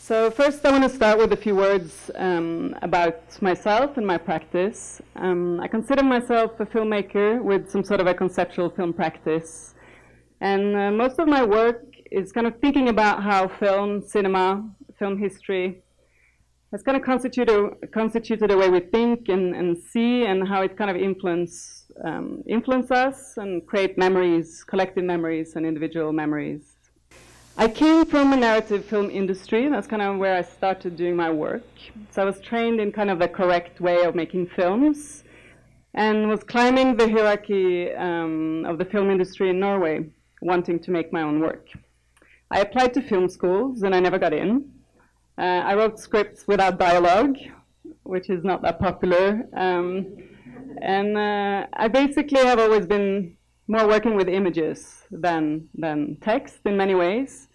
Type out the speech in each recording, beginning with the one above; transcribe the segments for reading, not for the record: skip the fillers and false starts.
So first I want to start with a few words about myself and my practice. I consider myself a filmmaker with some sort of a conceptual film practice. And most of my work is kind of thinking about how film, cinema, film history has kind of constituted the way we think and see, and how it kind of influence us and create memories, collective memories and individual memories. I came from a narrative film industry. That's kind of where I started doing my work. So I was trained in kind of the correct way of making films and was climbing the hierarchy of the film industry in Norway, wanting to make my own work. I applied to film schools and I never got in. I wrote scripts without dialogue, which is not that popular. I basically have always been more working with images than text in many ways.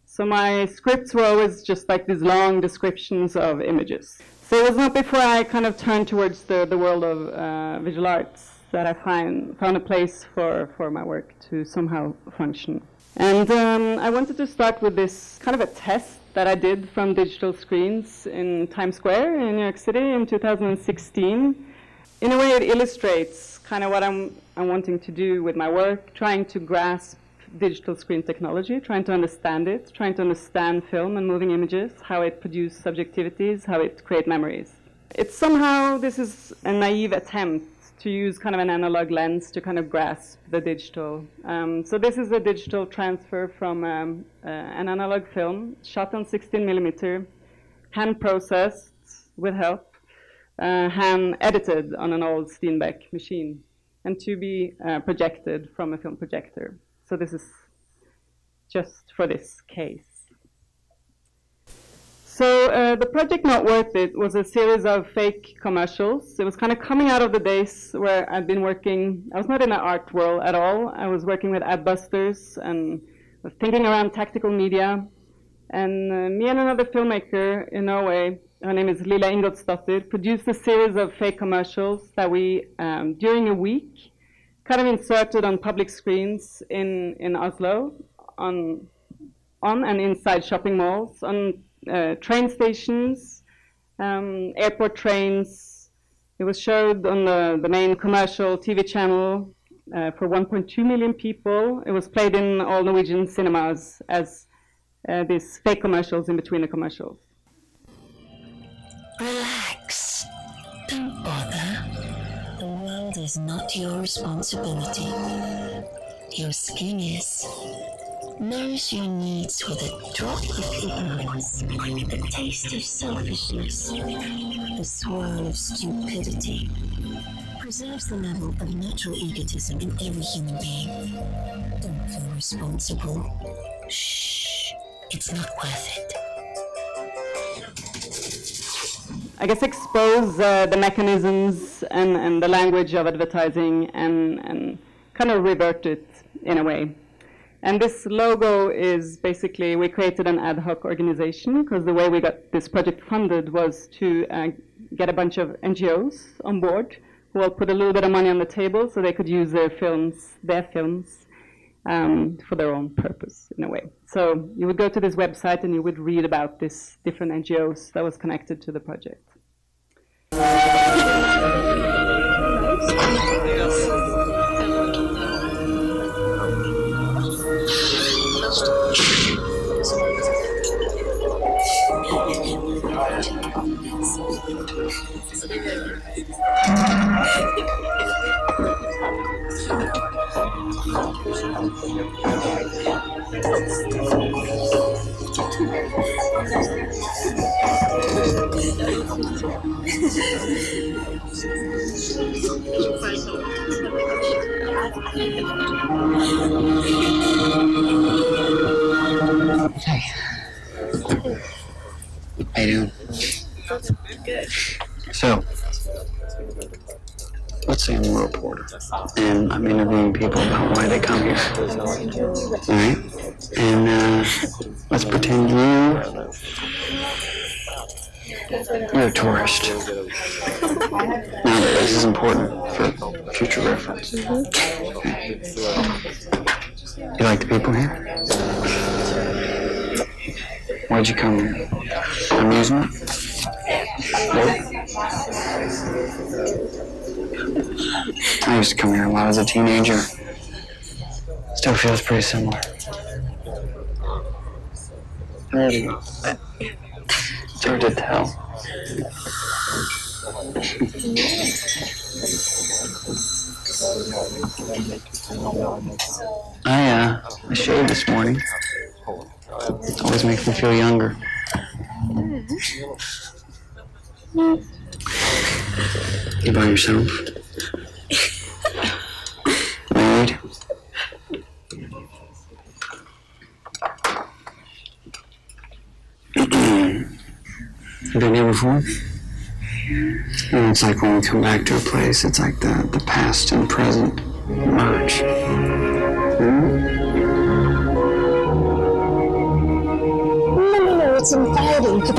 So my scripts were always just like these long descriptions of images. So it was not before I kind of turned towards the world of visual arts that I found a place for my work to somehow function. And I wanted to start with this kind of a test that I did from digital screens in Times Square in New York City in 2016. In a way, it illustrates kind of what I'm wanting to do with my work, trying to grasp digital screen technology, trying to understand it, trying to understand film and moving images, how it produces subjectivities, how it creates memories. It's somehow, this is a naive attempt to use kind of an analog lens to kind of grasp the digital. So this is a digital transfer from an analog film, shot on 16mm, hand-processed with help, hand-edited on an old Steenbeck machine, and to be projected from a film projector. So this is just for this case. So the project Not Worth It was a series of fake commercials. It was kind of coming out of the days where I'd been working. I was not in the art world at all. I was working with Adbusters and was thinking around tactical media. And me and another filmmaker in Norway, her name is Lilla Ingoldsdottir, produced a series of fake commercials that we, during a week, kind of inserted on public screens in Oslo, on and inside shopping malls, on train stations, airport trains. It was showed on the main commercial TV channel for 1.2 million people. It was played in all Norwegian cinemas as these fake commercials in between the commercials. Relax. Don't bother. The world is not your responsibility. Your skin is. Nourish your needs with a drop of ignorance, the taste of selfishness, the swirl of stupidity. Preserves the level of natural egotism in every human being. Don't feel responsible. Shh, it's not worth it. I guess expose the mechanisms and the language of advertising and kind of revert it in a way. And this logo is basically, we created an ad hoc organization because the way we got this project funded was to get a bunch of NGOs on board who all put a little bit of money on the table so they could use their films for their own purpose, in a way. So you would go to this website and you would read about these different NGOs that was connected to the project. Hey. How you doing? Good. So, let's say I'm a reporter, and I'm interviewing people about why they come here. Alright? And let's pretend you're a tourist. Now, this is important for future reference. Okay. You like the people here? Why'd you come here? Amusement? Nope. I used to come here a lot as a teenager. Still feels pretty similar. It's hard to tell. I shaved this morning. It always makes me feel younger. You by yourself? Married? You been here before? And it's like when we come back to a place, it's like the past and present merge. No, it's inviting to...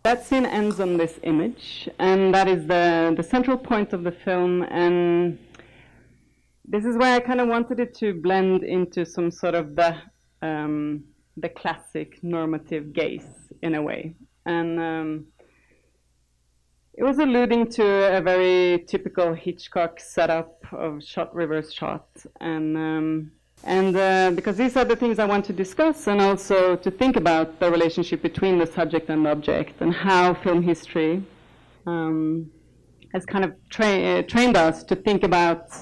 That scene ends on this image, and that is the central point of the film, and this is where I kind of wanted it to blend into some sort of the classic normative gaze in a way. And it was alluding to a very typical Hitchcock setup of shot reverse shot, and because these are the things I want to discuss, and also to think about the relationship between the subject and object, and how film history has kind of trained us to think about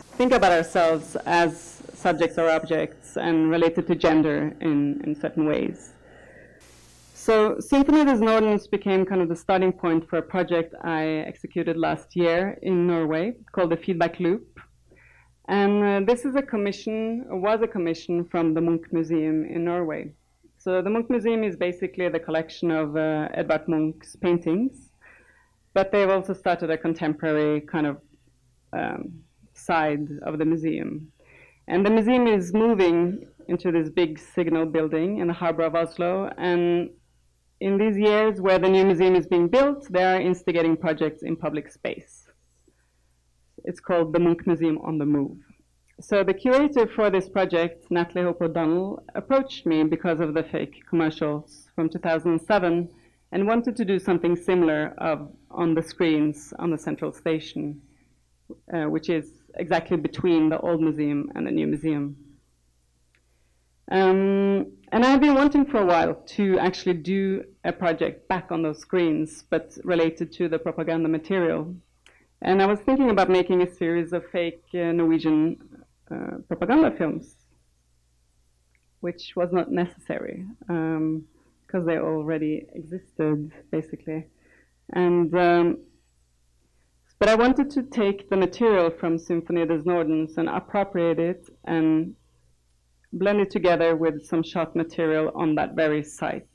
ourselves as subjects or objects and related to gender in certain ways. So Symphony des Nordens became kind of the starting point for a project I executed last year in Norway called the Feedback Loop. And this is a commission, or was a commission, from the Munch Museum in Norway. So the Munch Museum is basically the collection of Edvard Munch's paintings, but they've also started a contemporary kind of side of the museum. And the museum is moving into this big signal building in the harbor of Oslo, and in these years where the new museum is being built, they are instigating projects in public space. It's called the Munch Museum on the Move. So the curator for this project, Natalie Hope O'Donnell, approached me because of the fake commercials from 2007 and wanted to do something similar on the screens on the central station, which is exactly between the old museum and the new museum. And I've been wanting for a while to actually do a project back on those screens, but related to the propaganda material. And I was thinking about making a series of fake Norwegian propaganda films, which was not necessary, because they already existed, basically. And but I wanted to take the material from Symphony des Nordens and appropriate it and blend it together with some shot material on that very site.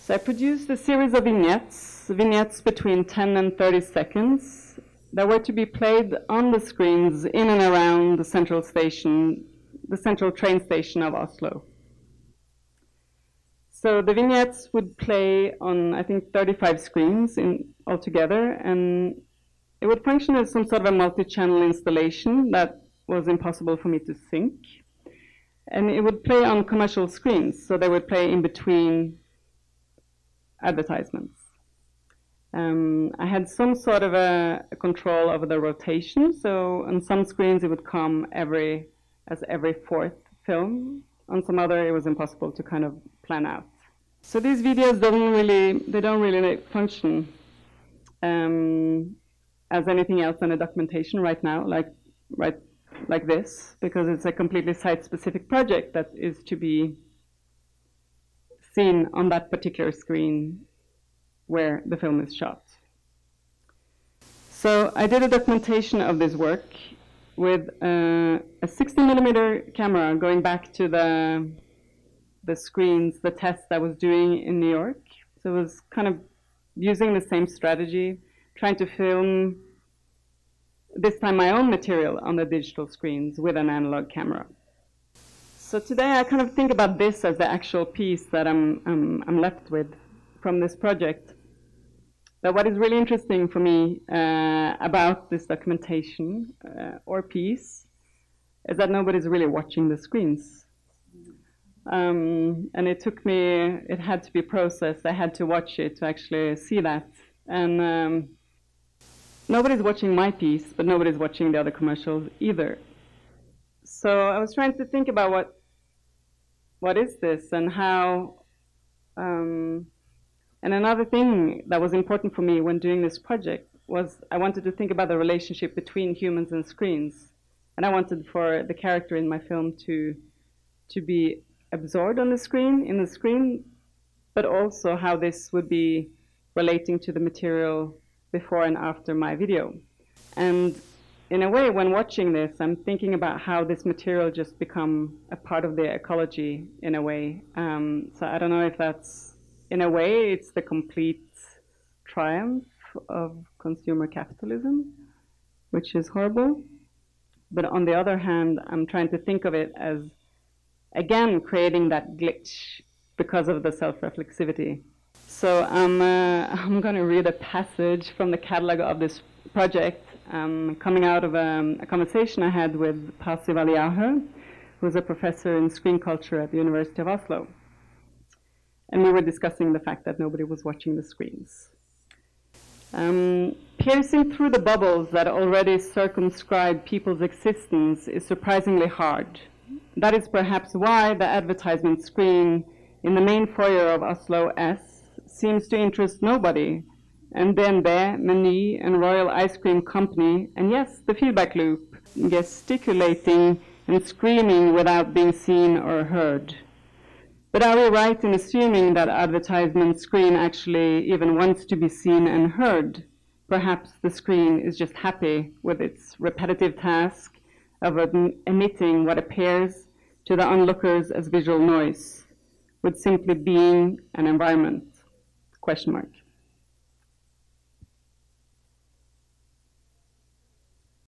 So I produced a series of vignettes between 10 and 30 seconds that were to be played on the screens in and around the central station, the central train station of Oslo. So the vignettes would play on, I think, 35 screens altogether, and it would function as some sort of a multi-channel installation that was impossible for me to sync. And it would play on commercial screens, so they would play in between advertisements. I had some sort of a control over the rotation, so on some screens it would come as every fourth film. On some other, it was impossible to kind of plan out. So these videos don't really function as anything else than a documentation right now, like this, because it's a completely site-specific project that is to be seen on that particular screen where the film is shot. So I did a documentation of this work with a 60mm camera, going back to the screens, the test I was doing in New York. So it was kind of using the same strategy, trying to film this time my own material on the digital screens with an analog camera. So today I kind of think about this as the actual piece that I'm left with from this project. But what is really interesting for me about this documentation or piece is that nobody's really watching the screens. And it had to be processed. I had to watch it to actually see that. And nobody's watching my piece, but nobody's watching the other commercials either. So I was trying to think about what is this and how. And another thing that was important for me when doing this project was I wanted to think about the relationship between humans and screens. And I wanted for the character in my film to be absorbed on the screen, but also how this would be relating to the material before and after my video. And in a way, when watching this, I'm thinking about how this material just become a part of the ecology in a way. So I don't know if that's, in a way, it's the complete triumph of consumer capitalism, which is horrible. But on the other hand, I'm trying to think of it as, again, creating that glitch because of the self-reflexivity. So I'm going to read a passage from the catalogue of this project, coming out of a conversation I had with Pasi Valiaho, who's a professor in screen culture at the University of Oslo. And we were discussing the fact that nobody was watching the screens. Piercing through the bubbles that already circumscribe people's existence is surprisingly hard. That is perhaps why the advertisement screen in the main foyer of Oslo S seems to interest nobody, and DNB, Meny, and Royal Ice Cream Company, and yes, the feedback loop, gesticulating and screaming without being seen or heard. But are we right in assuming that advertisement screen actually even wants to be seen and heard? Perhaps the screen is just happy with its repetitive task of emitting what appears to the onlookers as visual noise, with simply being an environment? Question mark.